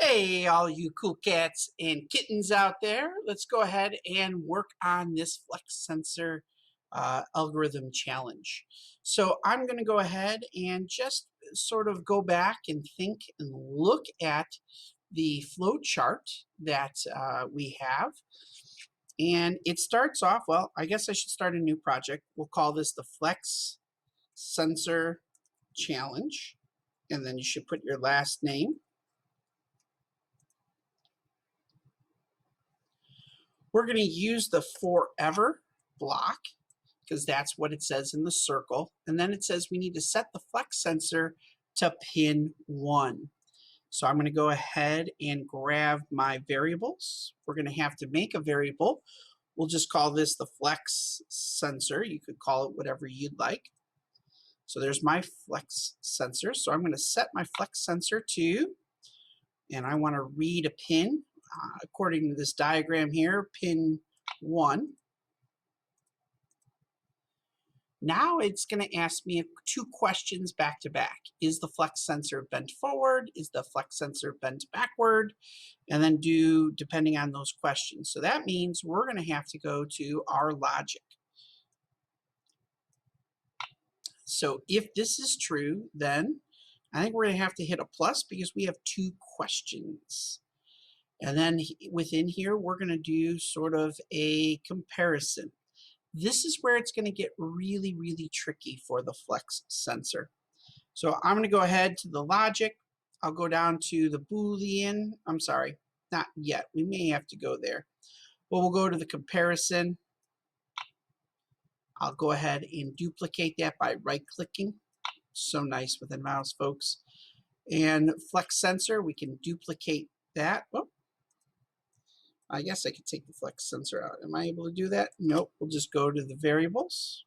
Hey, all you cool cats and kittens out there. Let's go ahead and work on this flex sensor algorithm challenge. So I'm going to go ahead and just sort of go back and think and look at the flow chart that we have. And it starts off, well, I guess I should start a new project. We'll call this the flex sensor challenge. And then you should put your last name. We're going to use the forever block because that's what it says in the circle. And then it says we need to set the flex sensor to pin 1. So I'm going to go ahead and grab my variables. We're going to have to make a variable. We'll just call this the flex sensor. You could call it whatever you'd like. So there's my flex sensor. So I'm going to set my flex sensor to, and I want to read a pin. According to this diagram here, pin 1. Now it's going to ask me 2 questions back to back. Is the flex sensor bent forward? Is the flex sensor bent backward? And then do depending on those questions. So that means we're going to have to go to our logic. So if this is true, then I think we're going to have to hit a plus because we have 2 questions. And then within here, we're going to do sort of a comparison. This is where it's going to get really, really tricky for the flex sensor. So I'm going to go ahead to the logic. I'll go down to the Boolean. I'm sorry, not yet. We may have to go there. Well, we'll go to the comparison. I'll go ahead and duplicate that by right-clicking. So nice with the mouse, folks. And flex sensor, we can duplicate that. Oh, I guess I could take the flex sensor out. Am I able to do that? Nope. We'll just go to the variables.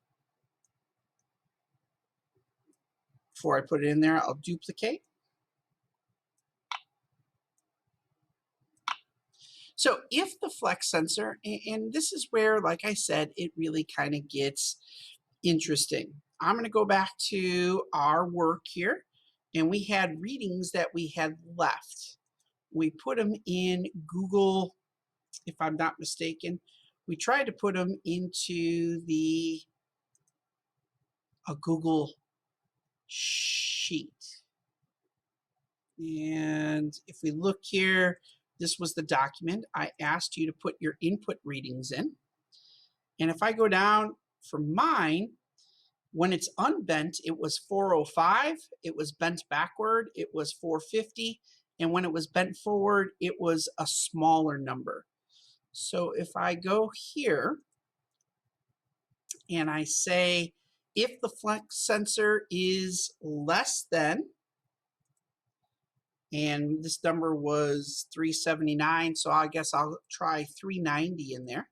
Before I put it in there, I'll duplicate. So if the flex sensor, and this is where, like I said, it really kind of gets interesting. I'm going to go back to our work here, and we had readings that we had left. We put them in Google, if I'm not mistaken. We tried to put them into a Google sheet. And if we look here, this was the document. I asked you to put your input readings in. And if I go down for mine, when it's unbent, it was 405. It was bent backward. It was 450. And when it was bent forward, it was a smaller number. So if I go here and I say, if the flex sensor is less than, and this number was 379, so I guess I'll try 390 in there.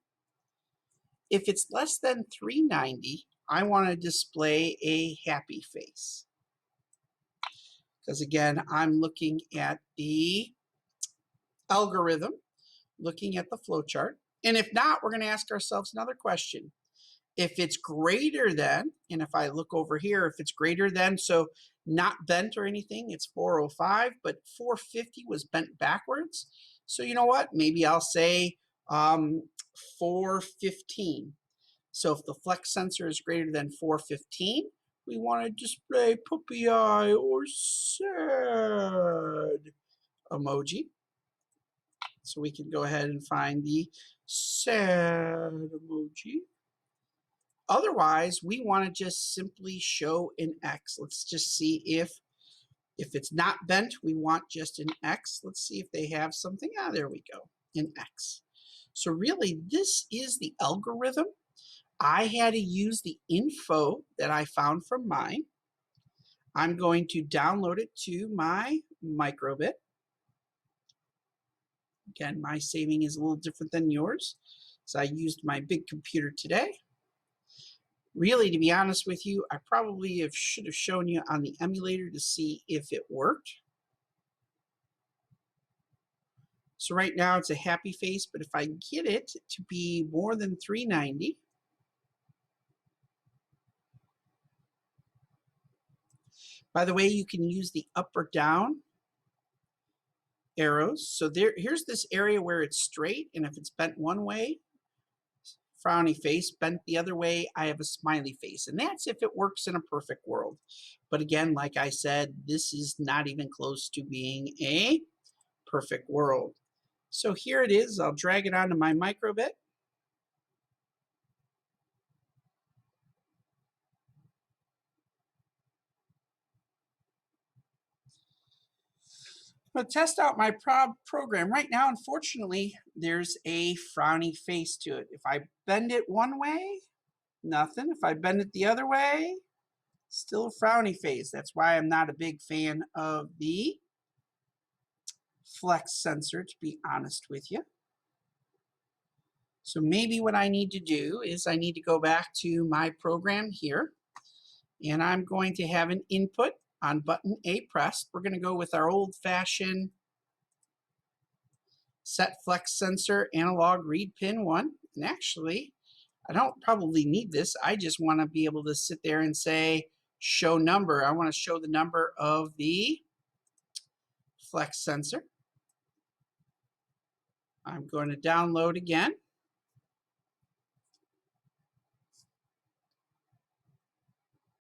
If it's less than 390, I want to display a happy face. Because again, I'm looking at the algorithm, looking at the flowchart. And if not, we're going to ask ourselves another question. If it's greater than, and if I look over here, if it's greater than, so not bent or anything, it's 405, but 450 was bent backwards. So you know what? Maybe I'll say 415. So if the flex sensor is greater than 415, we want to display puppy eye or sad emoji. So we can go ahead and find the sad emoji. Otherwise, we want to just simply show an X. Let's just see if it's not bent, we want just an X. Let's see if they have something. Ah, there we go, an X. So really, this is the algorithm. I had to use the info that I found from mine. I'm going to download it to my microbit. Again, my saving is a little different than yours. So I used my big computer today. Really, to be honest with you, I probably should have shown you on the emulator to see if it worked. So right now it's a happy face, but if I get it to be more than 390, by the way, you can use the up or down arrows. So here's this area where it's straight, and if it's bent one way, frowny face, bent the other way, I have a smiley face. And that's if it works in a perfect world. But again, like I said, this is not even close to being a perfect world. So here it is. I'll drag it onto my microbit. I'll test out my program. Right now, unfortunately, there's a frowny face to it. If I bend it one way, nothing. If I bend it the other way, still a frowny face. That's why I'm not a big fan of the flex sensor, to be honest with you. So maybe what I need to do is I need to go back to my program here, and I'm going to have an input on button A pressed. We're going to go with our old-fashioned set flex sensor analog read pin 1. And actually, I don't probably need this. I just want to be able to sit there and say show number. I want to show the number of the flex sensor. I'm going to download again.